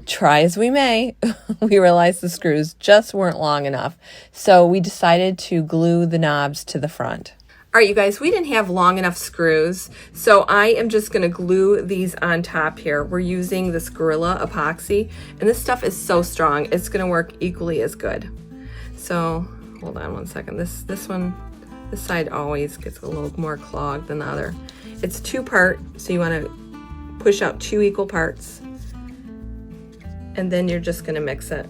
Try as we may, we realized the screws just weren't long enough, so we decided to glue the knobs to the front. All right, you guys, we didn't have long enough screws, so I am just going to glue these on top here. We're using this Gorilla epoxy, and this stuff is so strong, it's going to work equally as good. So, hold on one second. This side always gets a little more clogged than the other. It's 2-part, so you want to push out 2 equal parts. And then you're just going to mix it.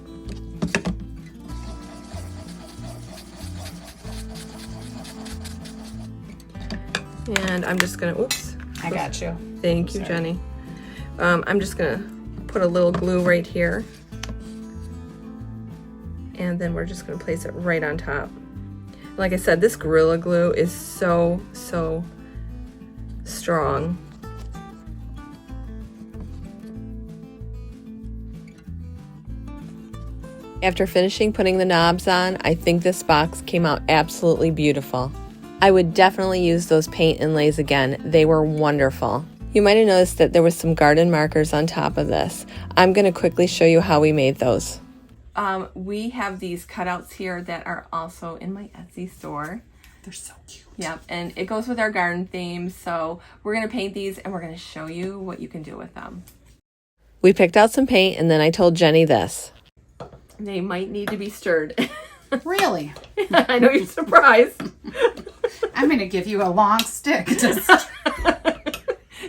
And I'm just going to, oops. I got you. Thank you, Jenny. I'm just going to put a little glue right here. And then we're just going to place it right on top. Like I said, this Gorilla Glue is so strong. After finishing putting the knobs on, I think this box came out absolutely beautiful. I would definitely use those paint inlays again. They were wonderful. You might have noticed that there was some garden markers on top of this. I'm going to quickly show you how we made those. We have these cutouts here that are also in my Etsy store. They're so cute. Yep, and it goes with our garden theme, so we're going to paint these and we're going to show you what you can do with them. We picked out some paint and then I told Jenny this. They might need to be stirred. Really? I know you're surprised. I'm going to give you a long stick. Do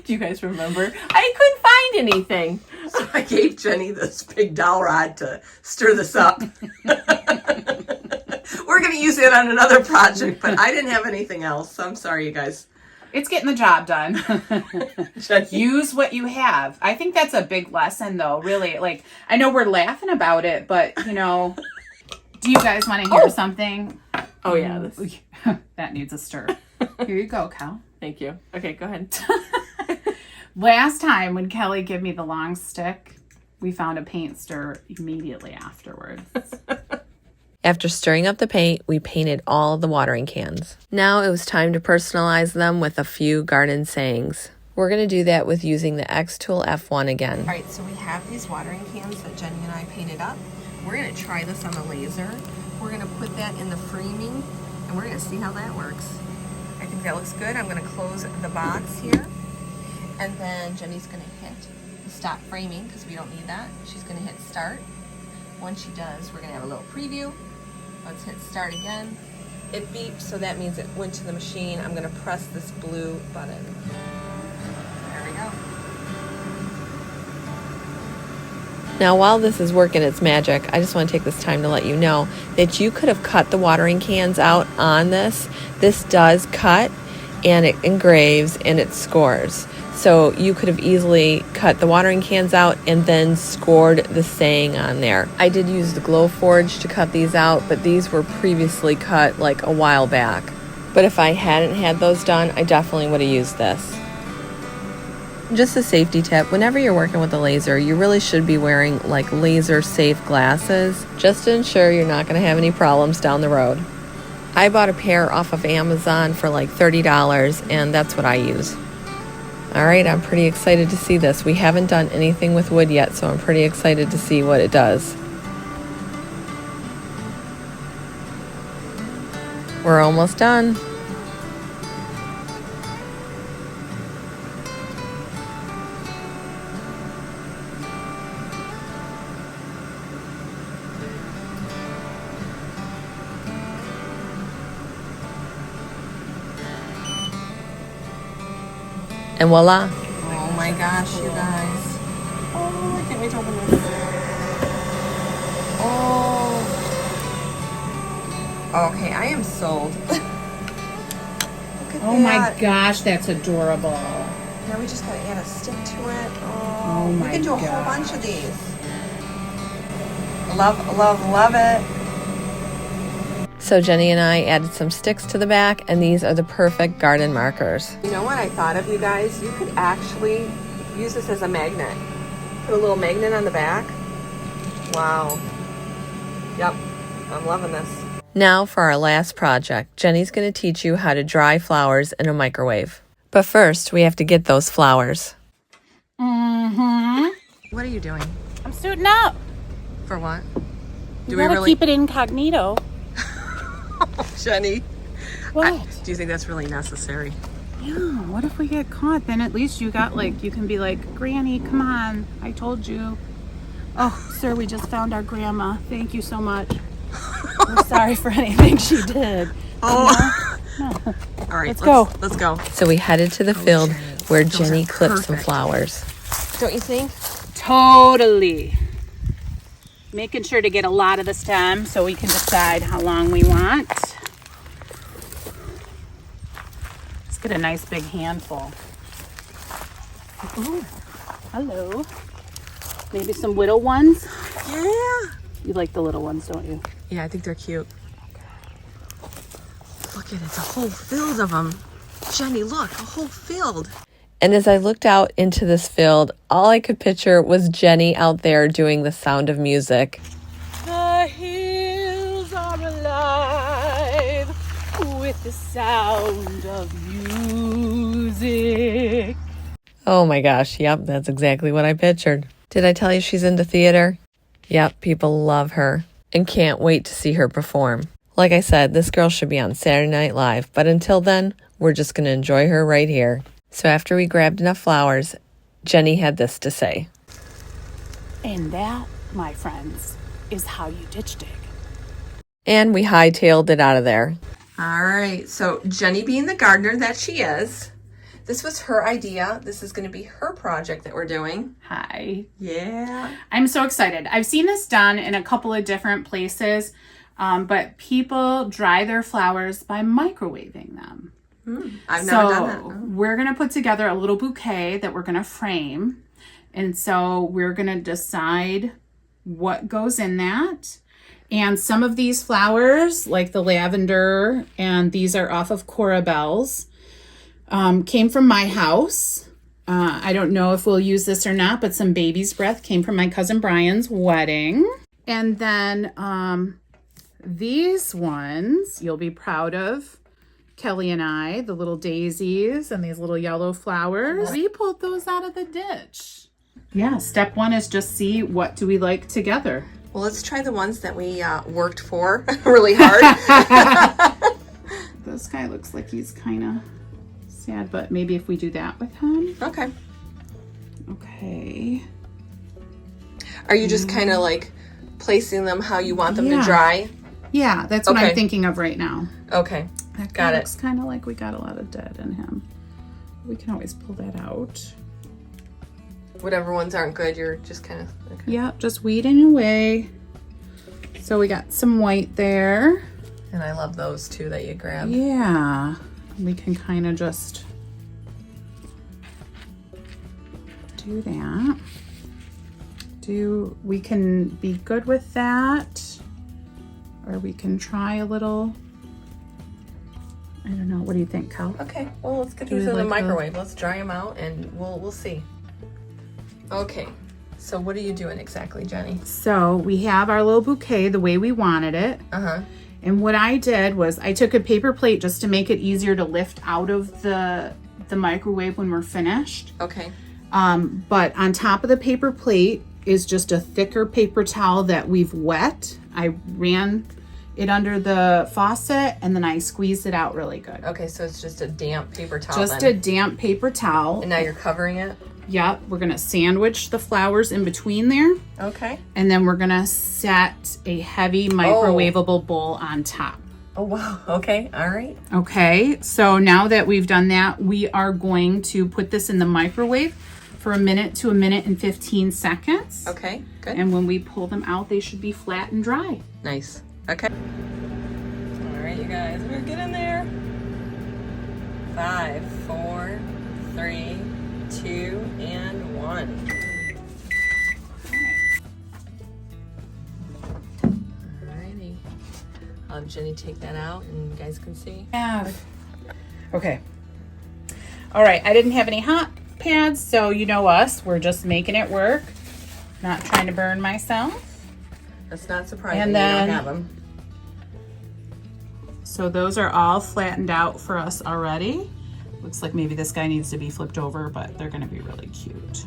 you guys remember? I couldn't find anything. So I gave Jenny this big dowel rod to stir this up. We're going to use it on another project, but I didn't have anything else. So I'm sorry, you guys. It's getting the job done. Jenny. Use what you have. I think that's a big lesson, though, really. Like, I know we're laughing about it, but, do you guys want to hear something? Oh, yeah. That needs a stir. Here you go, Cal. Thank you. Okay, go ahead. Last time when Kelly gave me the long stick, we found a paint stir immediately afterwards. After stirring up the paint, we painted all the watering cans. Now it was time to personalize them with a few garden sayings. We're going to do that with using the XTOOL F1 again. All right, so we have these watering cans that Jenny and I painted up. we're gonna try this on the laser. We're gonna put that in the framing and we're gonna see how that works. I think that looks good. I'm gonna close the box here. And then Jenny's gonna hit the stop framing because we don't need that. She's gonna hit start. Once she does, we're gonna have a little preview. Let's hit start again. It beeps, so that means it went to the machine. I'm gonna press this blue button. There we go. Now, while this is working its magic, I just want to take this time to let you know that you could have cut the watering cans out on this. This does cut, and it engraves, and it scores. So you could have easily cut the watering cans out and then scored the saying on there. I did use the Glowforge to cut these out, but these were previously cut like a while back. But if I hadn't had those done, I definitely would have used this. Just a safety tip, whenever you're working with a laser, you really should be wearing like laser safe glasses just to ensure you're not going to have any problems down the road. I bought a pair off of Amazon for like $30, and that's what I use. All right, I'm pretty excited to see this. We haven't done anything with wood yet, so I'm pretty excited to see what it does. We're almost done. And voila. Oh my gosh, you guys. Oh, I can't wait to open this. Oh. Okay, I am sold. Look at Oh that. my gosh, that's adorable. Now we just gotta add a stick to it. Oh We my can do a whole gosh. bunch of these. Love, love, love it. So Jenny and I added some sticks to the back, and these are the perfect garden markers. You know what I thought of, you guys? You could actually use this as a magnet. Put a little magnet on the back. Wow. Yep, I'm loving this. Now for our last project, Jenny's going to teach you how to dry flowers in a microwave. But first, we have to get those flowers. What are you doing? I'm suiting up. For what? You gotta keep it incognito. Jenny? What? Do you think that's really necessary? Yeah, what if we get caught? Then at least you got like, you can be like, Granny, come on, I told you. Oh, sir, we just found our grandma. Thank you so much. We're sorry for anything she did. Oh. No. All right, Let's go. Let's go. So we headed to the field where Those Jenny are clipped some perfect. flowers. Don't you think? Totally. Making sure to get a lot of the stem so we can decide how long we want. Let's get a nice big handful. Ooh, hello. Maybe some little ones. Yeah. You like the little ones, don't you? Yeah, I think they're cute. Look at it, it's a whole field of them. Jenny, look, a whole field. And as I looked out into this field, all I could picture was Jenny out there doing the Sound of Music. The hills are alive with the sound of music. Oh my gosh, yep, that's exactly what I pictured. Did I tell you she's into theater? Yep, people love her and can't wait to see her perform. Like I said, this girl should be on Saturday Night Live, but until then, we're just going to enjoy her right here. So after we grabbed enough flowers, Jenny had this to say. And that, my friends, is how you ditch dig. And we hightailed it out of there. All right, so Jenny being the gardener that she is, this was her idea. This is going to be her project that we're doing. Hi. Yeah. I'm so excited. I've seen this done in a couple of different places, but people dry their flowers by microwaving them. I've never done that. So we're going to put together a little bouquet that we're going to frame. And so we're going to decide what goes in that. And some of these flowers, like the lavender, and these are off of Cora Bells, came from my house. I don't know if we'll use this or not, but some baby's breath came from my cousin Brian's wedding. And then these ones you'll be proud of. Kelly and I, the little daisies and these little yellow flowers. We pulled those out of the ditch. Yeah, step one is just see what do we like together. Well, let's try the ones that we worked for really hard. This guy looks like he's kind of sad, but maybe if we do that with him. Okay. Okay. Are you just kind of like placing them how you want them to dry? Yeah, that's what I'm thinking of right now. Okay. That Got it. looks kind of like we got a lot of dead in him. We can always pull that out. Whatever ones aren't good, you're just kind of... Okay. Yep, just weeding away. So we got some white there. And I love those too that you grabbed. Yeah, we can kind of just do that. We can be good with that, or we can try a little, I don't know, what do you think, Cal? Okay, well, let's get these in the microwave. Let's dry them out and we'll see. Okay, so what are you doing exactly, Jenny? So we have our little bouquet the way we wanted it. Uh-huh. And what I did was I took a paper plate just to make it easier to lift out of the microwave when we're finished. Okay. But on top of the paper plate is just a thicker paper towel that we've wet. I ran it under the faucet and then I squeezed it out really good. Okay, so it's just a damp paper towel Just a damp paper towel. And now you're covering it? Yep, we're gonna sandwich the flowers in between there. Okay. And then we're gonna set a heavy microwavable bowl on top. Oh, wow. Okay, all right. Okay, so now that we've done that, we are going to put this in the microwave for 1 minute to 1:15 seconds. Okay, good. And when we pull them out, they should be flat and dry. Nice. Okay. All right, you guys, we're getting there. 5, 4, 3, 2, and 1. Alrighty. I'll have Jenny take that out and you guys can see. Yeah. Okay. All right, I didn't have any hot pads, so you know us. We're just making it work. Not trying to burn myself. That's not surprising. And then, you don't have them. So those are all flattened out for us already. Looks like maybe this guy needs to be flipped over, but they're gonna be really cute.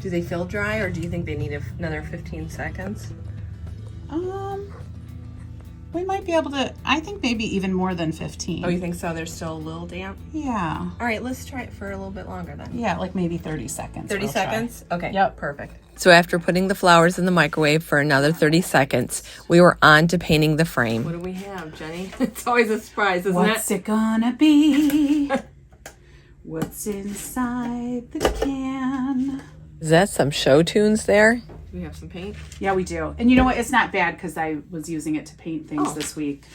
Do they feel dry or do you think they need another 15 seconds? We might be able to, I think maybe even more than 15. Oh, you think so? They're still a little damp? Yeah. All right, let's try it for a little bit longer then. Yeah, like maybe 30 seconds. 30 we'll try. seconds? Okay. Yep. Perfect. So after putting the flowers in the microwave for another 30 seconds, we were on to painting the frame. What do we have, Jenny? It's always a surprise, isn't What's it gonna be? What's inside the can? Is that some show tunes there? Do we have some paint? Yeah, we do. And you know what? It's not bad because I was using it to paint things Oh. this week.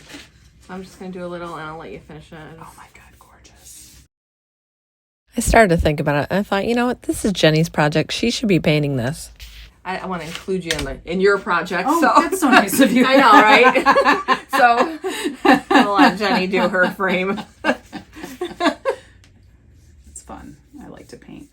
I'm just going to do a little and I'll let you finish it. Oh my God, gorgeous. I started to think about it and I thought, you know what? This is Jenny's project. She should be painting this. I want to include you in your project. Oh, so. that's so nice of you. I know, right? So I'll let Jenny do her frame. It's fun. I like to paint.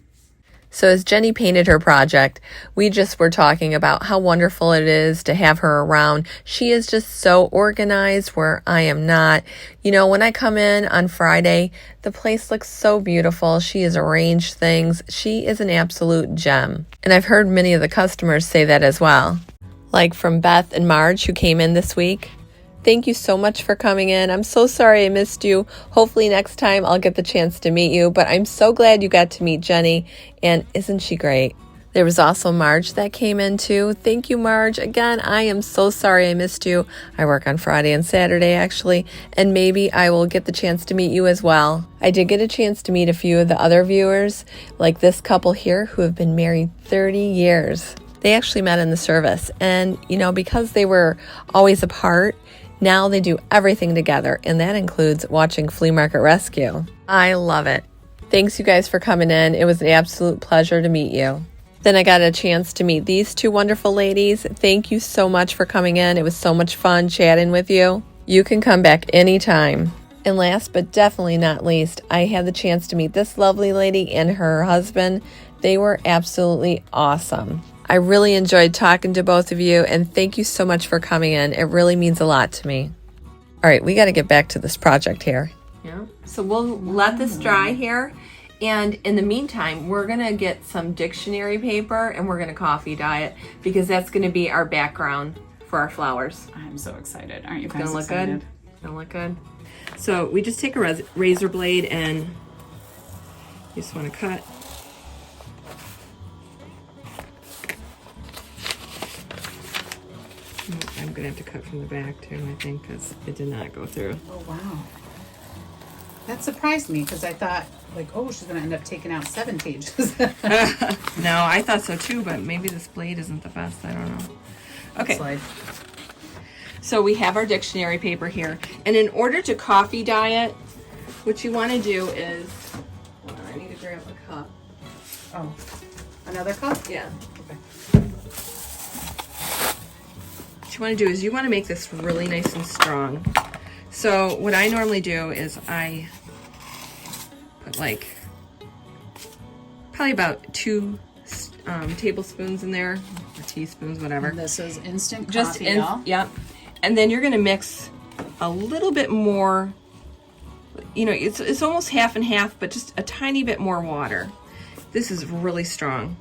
So as Jenny painted her project, we just were talking about how wonderful it is to have her around. She is just so organized where I am not. You know, when I come in on Friday, the place looks so beautiful. She has arranged things. She is an absolute gem. And I've heard many of the customers say that as well. Like from Beth and Marge who came in this week. Thank you so much for coming in. I'm so sorry I missed you. Hopefully next time I'll get the chance to meet you, but I'm so glad you got to meet Jenny, and isn't she great? There was also Marge that came in too. Thank you, Marge. Again, I am so sorry I missed you. I work on Friday and Saturday actually, and maybe I will get the chance to meet you as well. I did get a chance to meet a few of the other viewers, like this couple here who have been married 30 years. They actually met in the service, and you know, because they were always apart, now they do everything together, and that includes watching Flea Market Rescue. I love it. Thanks you guys for coming in. It was an absolute pleasure to meet you. Then I got a chance to meet these two wonderful ladies. Thank you so much for coming in. It was so much fun chatting with you. You can come back anytime. And last but definitely not least, I had the chance to meet this lovely lady and her husband. They were absolutely awesome. I really enjoyed talking to both of you, and thank you so much for coming in. It really means a lot to me. All right, we got to get back to this project here. Yeah. So we'll let this dry here, And in the meantime, we're gonna get some dictionary paper and we're gonna coffee dye it because that's gonna be our background for our flowers. I'm so excited. Aren't you guys Gonna look excited? good? Gonna look good. So we just take a razor blade and you just wanna cut. I'm gonna have to cut from the back too, I think, because it did not go through. Oh, wow. That surprised me because I thought, like, oh, she's going to end up taking out 7 pages. No, I thought so too, but maybe this blade isn't the best. I don't know. Okay. Slide. So we have our dictionary paper here. And in order to coffee dye it, what you want to do is, hold on, I need to grab a cup. Oh, another cup? Yeah. Okay. What you want to do is you want to make this really nice and strong. So what I normally do is I put like probably about 2 tablespoons in there, or teaspoons, whatever. And this is instant coffee, Just y'all. Yep. And then you're going to mix a little bit more, you know, it's almost half and half, but just a tiny bit more water. This is really strong.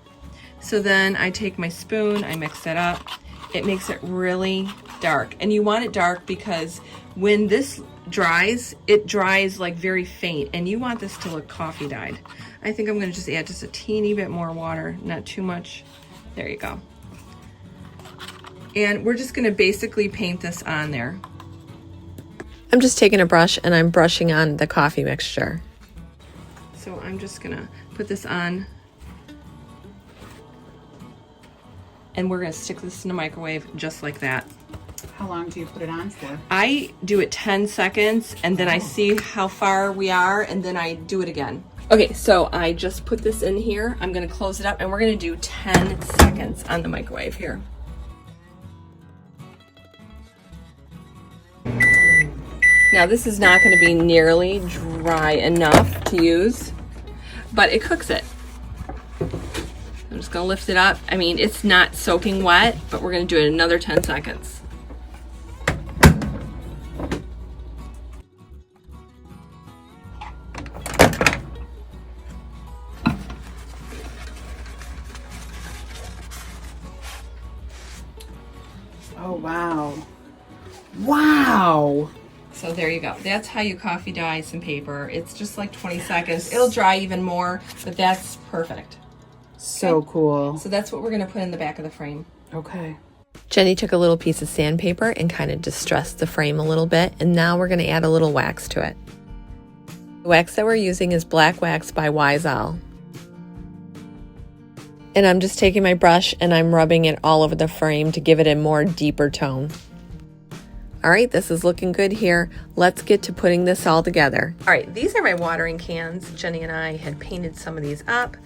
So then I take my spoon, I mix it up. It makes it really dark. And you want it dark because when this dries, it dries like very faint, and you want this to look coffee dyed. I think I'm gonna just add just a teeny bit more water, not too much. There you go. And we're just gonna basically paint this on there. I'm just taking a brush and I'm brushing on the coffee mixture. So I'm just gonna put this on, and we're gonna stick this in the microwave just like that. How long do you put it on for? I do it 10 seconds and then I see how far we are and then I do it again. Okay, so I just put this in here. I'm gonna close it up and we're gonna do 10 seconds on the microwave here. Now this is not gonna be nearly dry enough to use, but it cooks it. I'm just gonna lift it up. I mean, it's not soaking wet, but we're gonna do it another 10 seconds. Oh, wow. Wow. So there you go. That's how you coffee dye some paper. It's just like 20 seconds. It'll dry even more, but that's perfect. So cool. So that's what we're gonna put in the back of the frame. Okay. Jenny took a little piece of sandpaper and kind of distressed the frame a little bit, and now we're gonna add a little wax to it. The wax that we're using is black wax by Wise Owl. And I'm just taking my brush and I'm rubbing it all over the frame to give it a more deeper tone. All right, this is looking good here. Let's get to putting this all together. All right, these are my watering cans. Jenny and I had painted some of these up,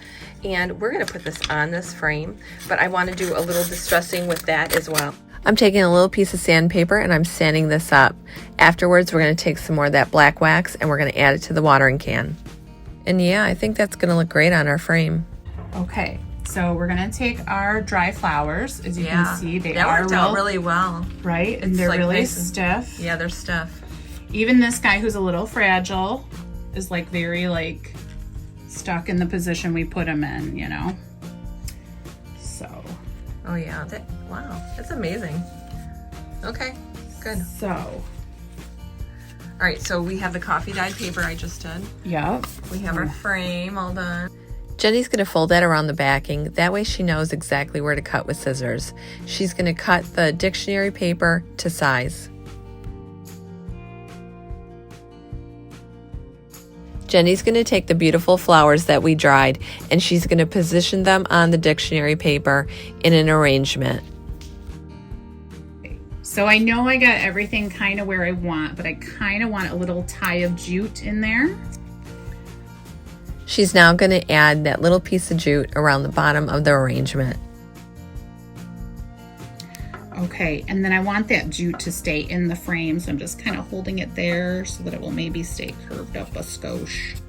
and we're gonna put this on this frame, but I wanna do a little distressing with that as well. I'm taking a little piece of sandpaper and I'm sanding this up. Afterwards, we're gonna take some more of that black wax and we're gonna add it to the watering can. And yeah, I think that's gonna look great on our frame. Okay. So we're gonna take our dry flowers. As you can see, they that are worked out really well. right, and It's they're like really nice and- stiff. Yeah, they're stiff. Even this guy who's a little fragile is like very like stuck in the position we put him in, you know. So. Oh yeah, wow, that's amazing. Okay, good. So. All right, so we have the coffee dyed paper I just did. Yep. We have our frame all done. Jenny's gonna fold that around the backing. That way she knows exactly where to cut with scissors. She's gonna cut the dictionary paper to size. Jenny's gonna take the beautiful flowers that we dried and she's gonna position them on the dictionary paper in an arrangement. So I know I got everything kind of where I want, but I kind of want a little tie of jute in there. She's now going to add that little piece of jute around the bottom of the arrangement. Okay, and then I want that jute to stay in the frame, so I'm just kind of holding it there so that it will maybe stay curved up a skosh.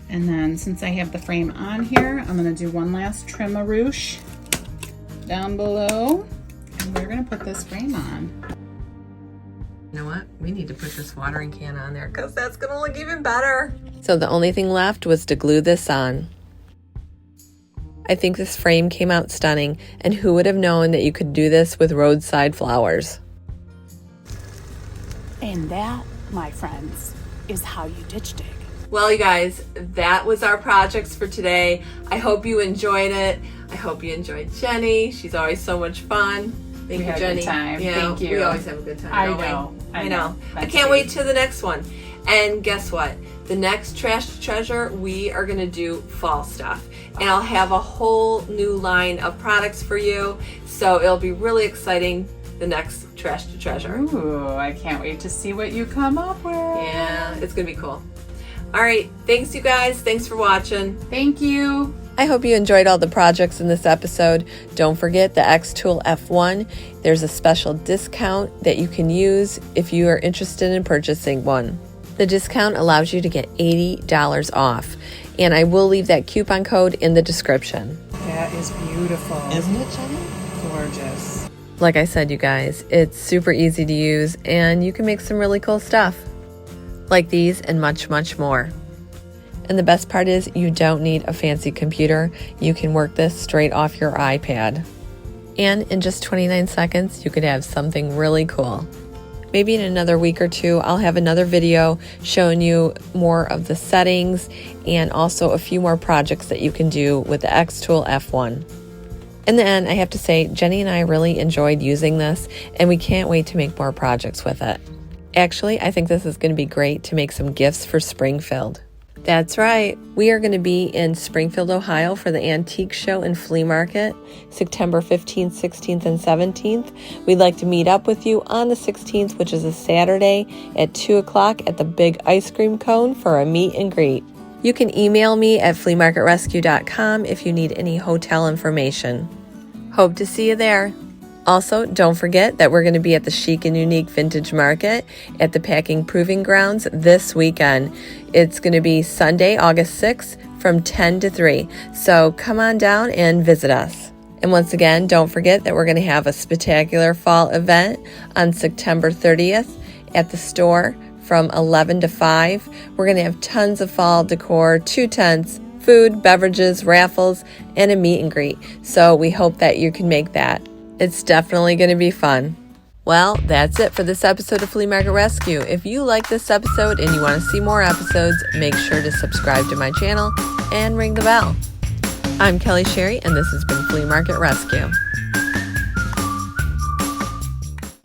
And then since I have the frame on here, I'm going to do one last trim a ruche down below, and we're going to put this frame on. You know what? We need to put this watering can on there because that's going to look even better. So the only thing left was to glue this on. I think this frame came out stunning, and who would have known that you could do this with roadside flowers? And that, my friends, is how you ditch dig. Well, you guys, that was our projects for today. I hope you enjoyed it. I hope you enjoyed Jenny. She's always so much fun. Thank you, had a Jenny. good time. Yeah, Thank you. We always have a good time. I don't we? know. I know. I That's can't great. wait to the next one. And guess what? The next Trash to Treasure, we are going to do fall stuff. And I'll have a whole new line of products for you. So it'll be really exciting, the next Trash to Treasure. Ooh, I can't wait to see what you come up with. Yeah, it's going to be cool. All right. Thanks, you guys. Thanks for watching. Thank you. I hope you enjoyed all the projects in this episode. Don't forget the XTOOL F1. There's a special discount that you can use if you are interested in purchasing one. The discount allows you to get $80 off, and I will leave that coupon code in the description. That is beautiful. Isn't it, Jenny? Gorgeous. Like I said, you guys, it's super easy to use, and you can make some really cool stuff like these and much, much more. And the best part is you don't need a fancy computer. You can work this straight off your iPad. And in just 29 seconds, you could have something really cool. Maybe in another week or two, I'll have another video showing you more of the settings and also a few more projects that you can do with the XTOOL F1. In the end, I have to say, Jenny and I really enjoyed using this, and we can't wait to make more projects with it. Actually, I think this is going to be great to make some gifts for Springfield. That's right. We are going to be in Springfield, Ohio for the Antique Show and Flea Market, September 15th, 16th, and 17th. We'd like to meet up with you on the 16th, which is a Saturday, at 2 o'clock at the Big Ice Cream Cone for a meet and greet. You can email me at fleamarketrescue.com if you need any hotel information. Hope to see you there. Also, don't forget that we're going to be at the Chic and Unique Vintage Market at the Packing Proving Grounds this weekend. It's going to be Sunday, August 6th from 10 to 3. So come on down and visit us. And once again, don't forget that we're going to have a spectacular fall event on September 30th at the store from 11 to 5. We're going to have tons of fall decor, 2 tents, food, beverages, raffles, and a meet and greet. So we hope that you can make that. It's definitely going to be fun. Well, that's it for this episode of Flea Market Rescue. If you like this episode and you want to see more episodes, make sure to subscribe to my channel and ring the bell. I'm Kelly Sherry, and this has been Flea Market Rescue.